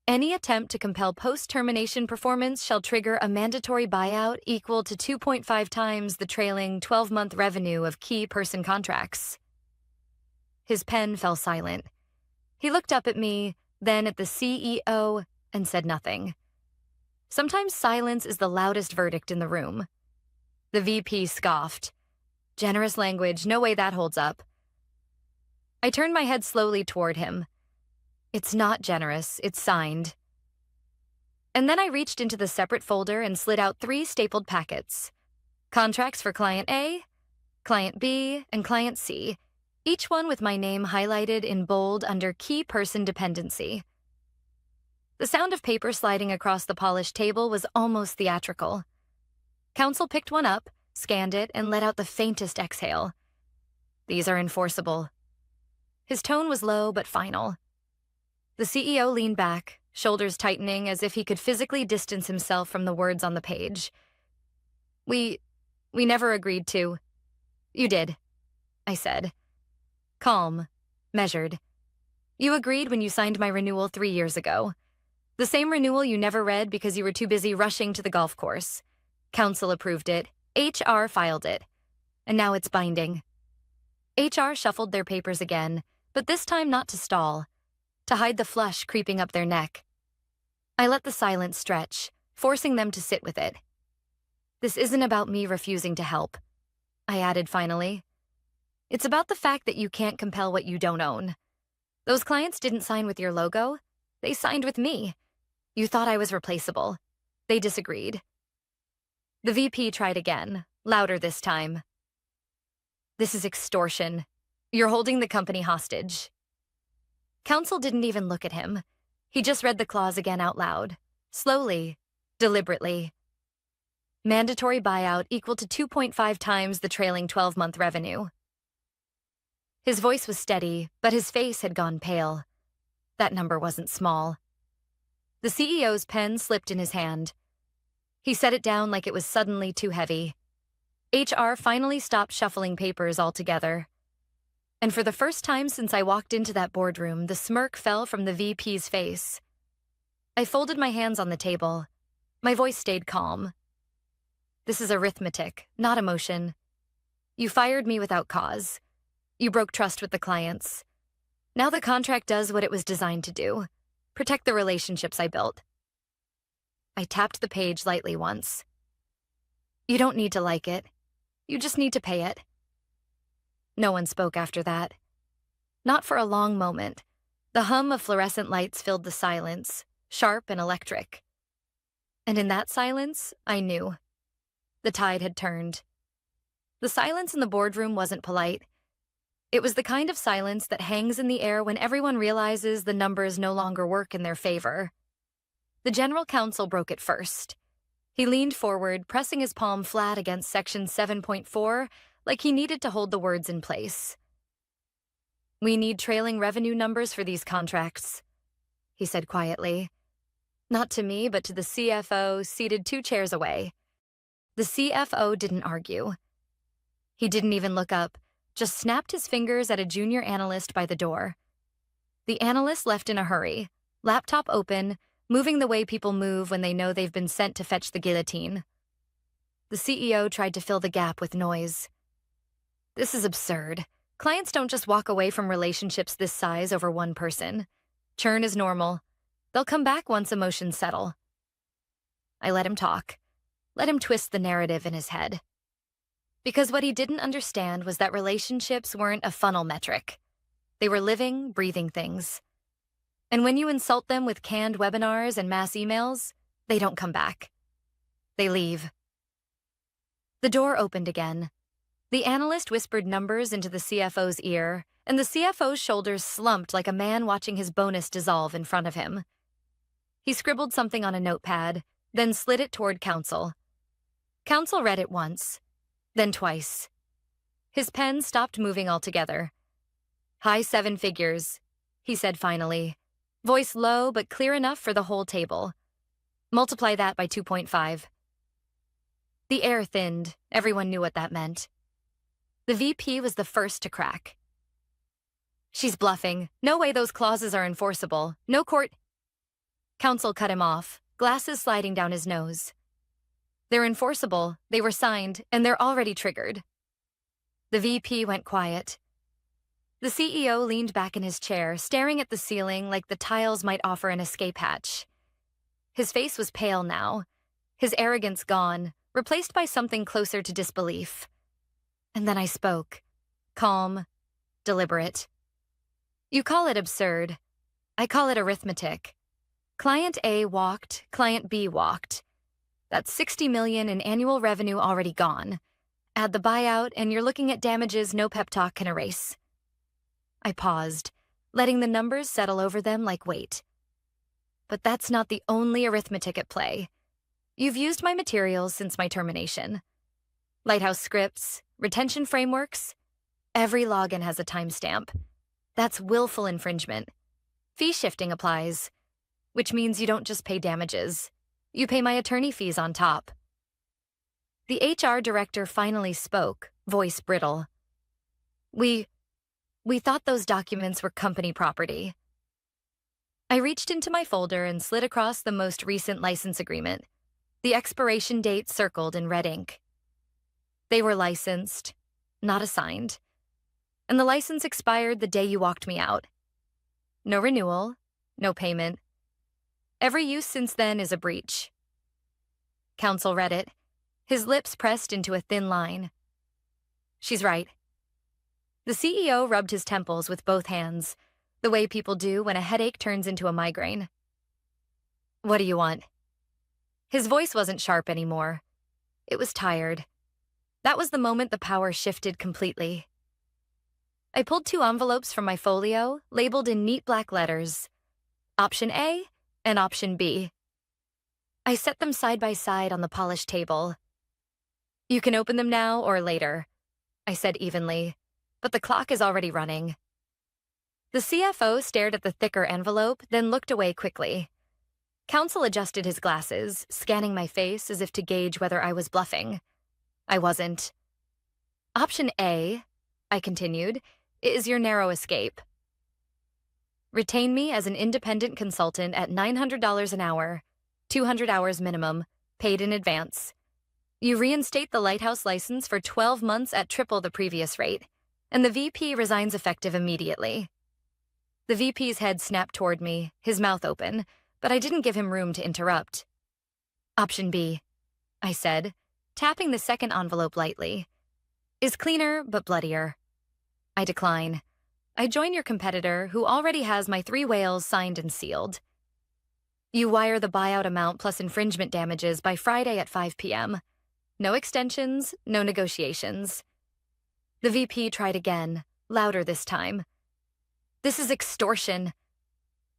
Any attempt to compel post-termination performance shall trigger a mandatory buyout equal to 2.5 times the trailing 12-month revenue of key person contracts. His pen fell silent. He looked up at me, then at the CEO, and said nothing. Sometimes silence is the loudest verdict in the room. The VP scoffed. Generous language, no way that holds up. I turned my head slowly toward him. It's not generous, it's signed. And then I reached into the separate folder and slid out 3 stapled packets. Contracts for Client A, Client B, and Client C, each one with my name highlighted in bold under Key Person Dependency. The sound of paper sliding across the polished table was almost theatrical. Counsel picked one up, scanned it, and let out the faintest exhale. These are enforceable. His tone was low but final. The CEO leaned back, shoulders tightening as if he could physically distance himself from the words on the page. We never agreed to. You did, I said. Calm, measured. You agreed when you signed my renewal 3 years ago. The same renewal you never read because you were too busy rushing to the golf course. Counsel approved it, HR filed it, and now it's binding. HR shuffled their papers again, but this time not to stall, to hide the flush creeping up their neck. I let the silence stretch, forcing them to sit with it. This isn't about me refusing to help, I added finally. It's about the fact that you can't compel what you don't own. Those clients didn't sign with your logo. They signed with me. You thought I was replaceable. They disagreed. The VP tried again, louder this time. This is extortion. You're holding the company hostage. Counsel didn't even look at him. He just read the clause again out loud, slowly, deliberately. Mandatory buyout equal to 2.5 times the trailing 12-month revenue. His voice was steady, but his face had gone pale. That number wasn't small. The CEO's pen slipped in his hand. He set it down like it was suddenly too heavy. HR finally stopped shuffling papers altogether. And for the first time since I walked into that boardroom, the smirk fell from the VP's face. I folded my hands on the table. My voice stayed calm. This is arithmetic, not emotion. You fired me without cause. You broke trust with the clients. Now the contract does what it was designed to do. Protect the relationships I built. I tapped the page lightly once. You don't need to like it. You just need to pay it. No one spoke after that. Not for a long moment. The hum of fluorescent lights filled the silence, sharp and electric. And in that silence, I knew. The tide had turned. The silence in the boardroom wasn't polite. It was the kind of silence that hangs in the air when everyone realizes the numbers no longer work in their favor. The general counsel broke it first. He leaned forward, pressing his palm flat against Section 7.4, like he needed to hold the words in place. We need trailing revenue numbers for these contracts, he said quietly. Not to me, but to the CFO seated 2 chairs away. The CFO didn't argue. He didn't even look up, just snapped his fingers at a junior analyst by the door. The analyst left in a hurry, laptop open, moving the way people move when they know they've been sent to fetch the guillotine. The CEO tried to fill the gap with noise. This is absurd. Clients don't just walk away from relationships this size over one person. Churn is normal. They'll come back once emotions settle. I let him talk. Let him twist the narrative in his head. Because what he didn't understand was that relationships weren't a funnel metric. They were living, breathing things. And when you insult them with canned webinars and mass emails, they don't come back. They leave. The door opened again. The analyst whispered numbers into the CFO's ear, and the CFO's shoulders slumped like a man watching his bonus dissolve in front of him. He scribbled something on a notepad, then slid it toward counsel. Counsel read it once, then twice. His pen stopped moving altogether. High 7 figures, he said finally, voice low but clear enough for the whole table. Multiply that by 2.5. The air thinned. Everyone knew what that meant. The VP was the first to crack. She's bluffing. No way those clauses are enforceable. No court. Counsel cut him off, glasses sliding down his nose. They're enforceable, they were signed, and they're already triggered. The VP went quiet. The CEO leaned back in his chair, staring at the ceiling like the tiles might offer an escape hatch. His face was pale now, his arrogance gone, replaced by something closer to disbelief. And then I spoke, calm, deliberate. You call it absurd. I call it arithmetic. Client A walked, client B walked. That's $60 million in annual revenue already gone. Add the buyout, and you're looking at damages no pep talk can erase. I paused, letting the numbers settle over them like weight. But that's not the only arithmetic at play. You've used my materials since my termination. Lighthouse scripts, retention frameworks, every login has a timestamp. That's willful infringement. Fee shifting applies, which means you don't just pay damages. You pay my attorney fees on top. The HR director finally spoke, voice brittle. We thought those documents were company property. I reached into my folder and slid across the most recent license agreement, the expiration date circled in red ink. They were licensed, not assigned, and the license expired the day you walked me out. No renewal, no payment. Every use since then is a breach. Counsel read it, his lips pressed into a thin line. She's right. The CEO rubbed his temples with both hands, the way people do when a headache turns into a migraine. What do you want? His voice wasn't sharp anymore. It was tired. That was the moment the power shifted completely. I pulled 2 envelopes from my folio, labeled in neat black letters. Option A and Option B. I set them side by side on the polished table. You can open them now or later, I said evenly, but the clock is already running. The CFO stared at the thicker envelope, then looked away quickly. Counsel adjusted his glasses, scanning my face as if to gauge whether I was bluffing. I wasn't. Option A, I continued, is your narrow escape. Retain me as an independent consultant at $900 an hour, 200 hours minimum, paid in advance. You reinstate the Lighthouse license for 12 months at triple the previous rate, and the VP resigns effective immediately. The VP's head snapped toward me, his mouth open, but I didn't give him room to interrupt. Option B, I said, tapping the second envelope lightly, is cleaner but bloodier. I decline. I join your competitor, who already has my 3 whales signed and sealed. You wire the buyout amount plus infringement damages by Friday at 5 p.m. No extensions, no negotiations. The VP tried again, louder this time. This is extortion.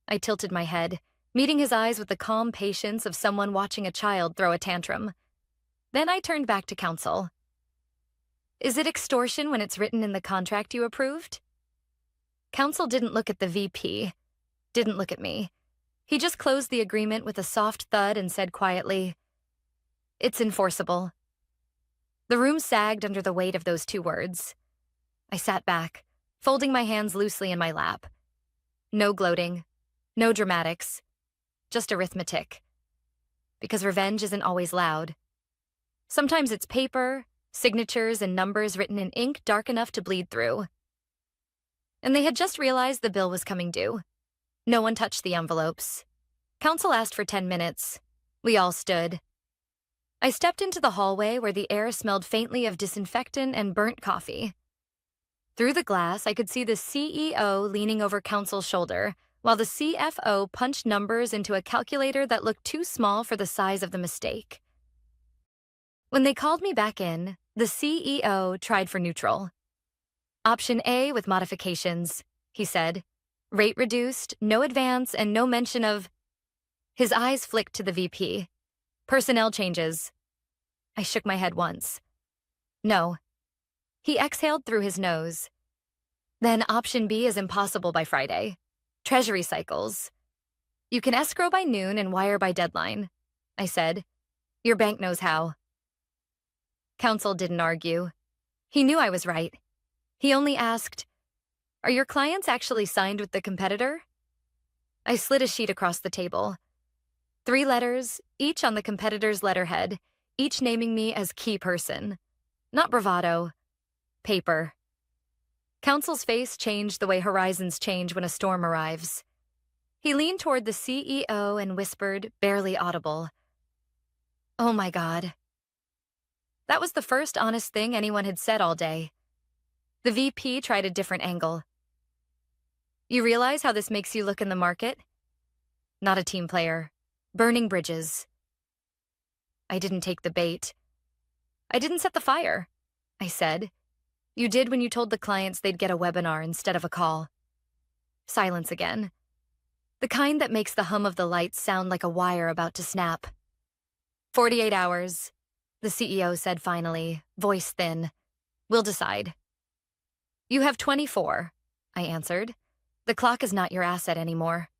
I tilted my head, meeting his eyes with the calm patience of someone watching a child throw a tantrum. Then I turned back to counsel. Is it extortion when it's written in the contract you approved? Counsel didn't look at the VP, didn't look at me. He just closed the agreement with a soft thud and said quietly, It's enforceable. The room sagged under the weight of those 2 words. I sat back, folding my hands loosely in my lap. No gloating, no dramatics, just arithmetic. Because revenge isn't always loud. Sometimes it's paper, signatures, and numbers written in ink dark enough to bleed through. And they had just realized the bill was coming due. No one touched the envelopes. Counsel asked for 10 minutes. We all stood. I stepped into the hallway where the air smelled faintly of disinfectant and burnt coffee. Through the glass, I could see the CEO leaning over counsel's shoulder, while the CFO punched numbers into a calculator that looked too small for the size of the mistake. When they called me back in, the CEO tried for neutral. Option A with modifications, he said. Rate reduced, no advance, and no mention of... His eyes flicked to the VP. Personnel changes. I shook my head once. No. He exhaled through his nose. Then option B is impossible by Friday. Treasury cycles. You can escrow by noon and wire by deadline, I said. Your bank knows how. Counsel didn't argue. He knew I was right. He only asked, Are your clients actually signed with the competitor? I slid a sheet across the table. 3 letters, each on the competitor's letterhead, each naming me as key person. Not bravado. Paper. Counsel's face changed the way horizons change when a storm arrives. He leaned toward the CEO and whispered, barely audible, "Oh my God." That was the first honest thing anyone had said all day. The VP tried a different angle. "You realize how this makes you look in the market? Not a team player. Burning bridges." I didn't take the bait. "I didn't set the fire," I said. "You did when you told the clients they'd get a webinar instead of a call." Silence again. The kind that makes the hum of the lights sound like a wire about to snap. 48 hours, the CEO said finally, voice thin. "We'll decide." "You have 24, I answered. "The clock is not your asset anymore."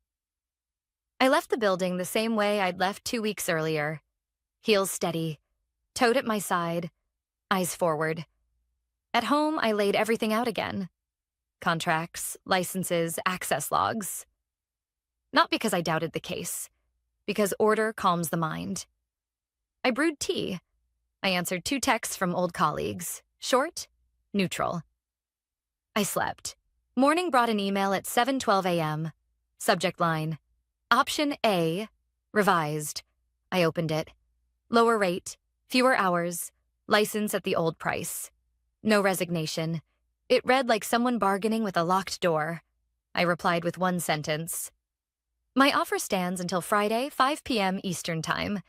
I left the building the same way I'd left 2 weeks earlier. Heels steady, toed at my side, eyes forward. At home, I laid everything out again. Contracts, licenses, access logs. Not because I doubted the case, because order calms the mind. I brewed tea. I answered 2 texts from old colleagues. Short, neutral. I slept. Morning brought an email at 7:12 a.m. Subject line, Option A, revised. I opened it. Lower rate, fewer hours, license at the old price. No resignation. It read like someone bargaining with a locked door. I replied with one sentence. My offer stands until Friday, 5 p.m. Eastern Time.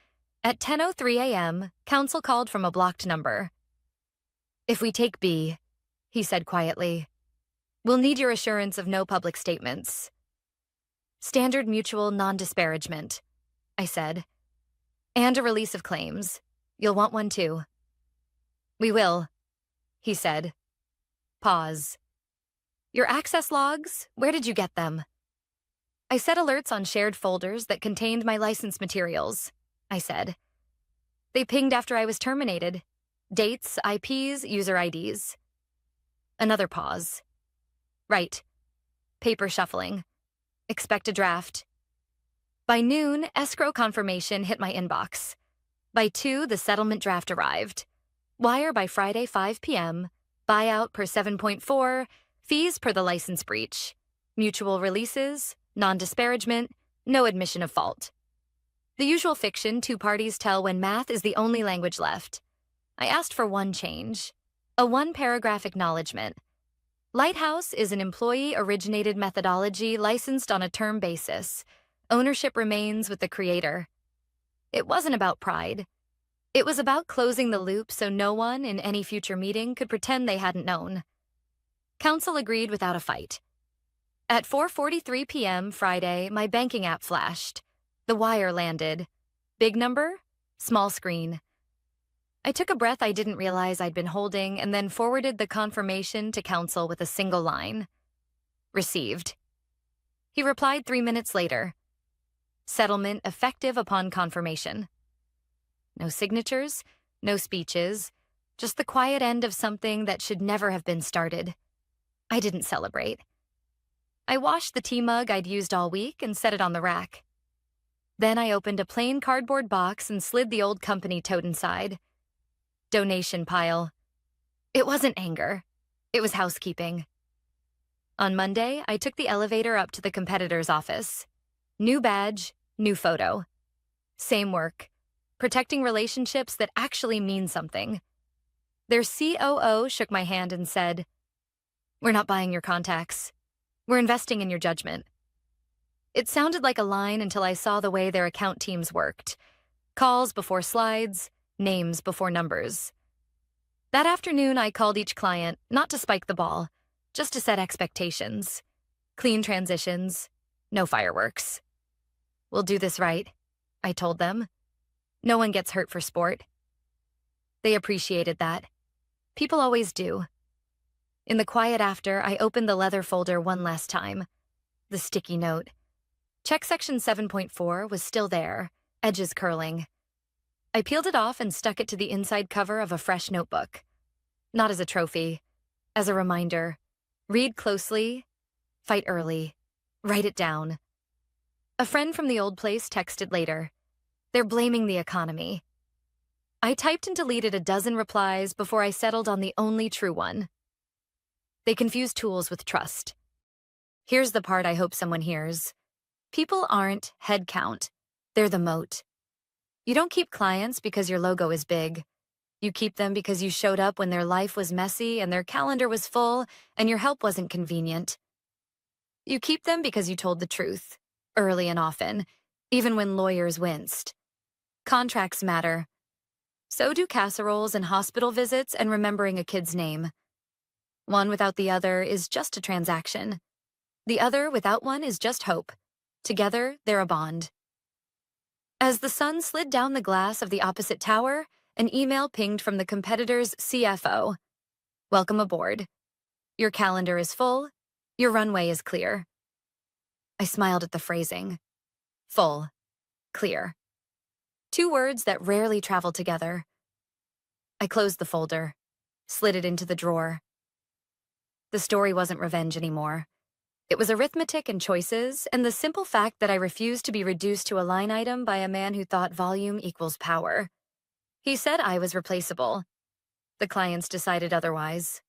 At 10:03 a.m., counsel called from a blocked number. "If we take B," he said quietly, "we'll need your assurance of no public statements." "Standard mutual non-disparagement," I said. "And a release of claims. You'll want one too." "We will," he said. Pause. "Your access logs, where did you get them?" "I set alerts on shared folders that contained my license materials," I said. "They pinged after I was terminated. Dates, IPs, user IDs." Another pause. "Right. Paper shuffling. Expect a draft." By noon, escrow confirmation hit my inbox. By 2, the settlement draft arrived. Wire by Friday, 5 p.m. Buyout per 7.4, fees per the license breach. Mutual releases, non-disparagement, no admission of fault. The usual fiction 2 parties tell when math is the only language left. I asked for one change. A 1-paragraph acknowledgement. Lighthouse is an employee-originated methodology licensed on a term basis. Ownership remains with the creator. It wasn't about pride. It was about closing the loop so no one in any future meeting could pretend they hadn't known. Counsel agreed without a fight. At 4:43 p.m. Friday, my banking app flashed. The wire landed. Big number, small screen. I took a breath I didn't realize I'd been holding and then forwarded the confirmation to counsel with a single line. Received. He replied 3 minutes later. Settlement effective upon confirmation. No signatures, no speeches, just the quiet end of something that should never have been started. I didn't celebrate. I washed the tea mug I'd used all week and set it on the rack. Then I opened a plain cardboard box and slid the old company tote inside. Donation pile. It wasn't anger. It was housekeeping. On Monday, I took the elevator up to the competitor's office. New badge, new photo. Same work. Protecting relationships that actually mean something. Their COO shook my hand and said, "We're not buying your contacts. We're investing in your judgment." It sounded like a line until I saw the way their account teams worked. Calls before slides, names before numbers. That afternoon, I called each client, not to spike the ball, just to set expectations. Clean transitions, no fireworks. "We'll do this right," I told them. "No one gets hurt for sport." They appreciated that. People always do. In the quiet after, I opened the leather folder one last time. The sticky note. Check section 7.4 was still there, edges curling. I peeled it off and stuck it to the inside cover of a fresh notebook. Not as a trophy, as a reminder. Read closely, fight early, write it down. A friend from the old place texted later. They're blaming the economy. I typed and deleted a dozen replies before I settled on the only true one. They confuse tools with trust. Here's the part I hope someone hears. People aren't head count. They're the moat. You don't keep clients because your logo is big. You keep them because you showed up when their life was messy and their calendar was full and your help wasn't convenient. You keep them because you told the truth, early and often, even when lawyers winced. Contracts matter. So do casseroles and hospital visits and remembering a kid's name. One without the other is just a transaction. The other without one is just hope. Together, they're a bond. As the sun slid down the glass of the opposite tower, an email pinged from the competitor's CFO. Welcome aboard. Your calendar is full. Your runway is clear. I smiled at the phrasing. Full. Clear. Two words that rarely travel together. I closed the folder, slid it into the drawer. The story wasn't revenge anymore. It was arithmetic and choices, and the simple fact that I refused to be reduced to a line item by a man who thought volume equals power. He said I was replaceable. The clients decided otherwise.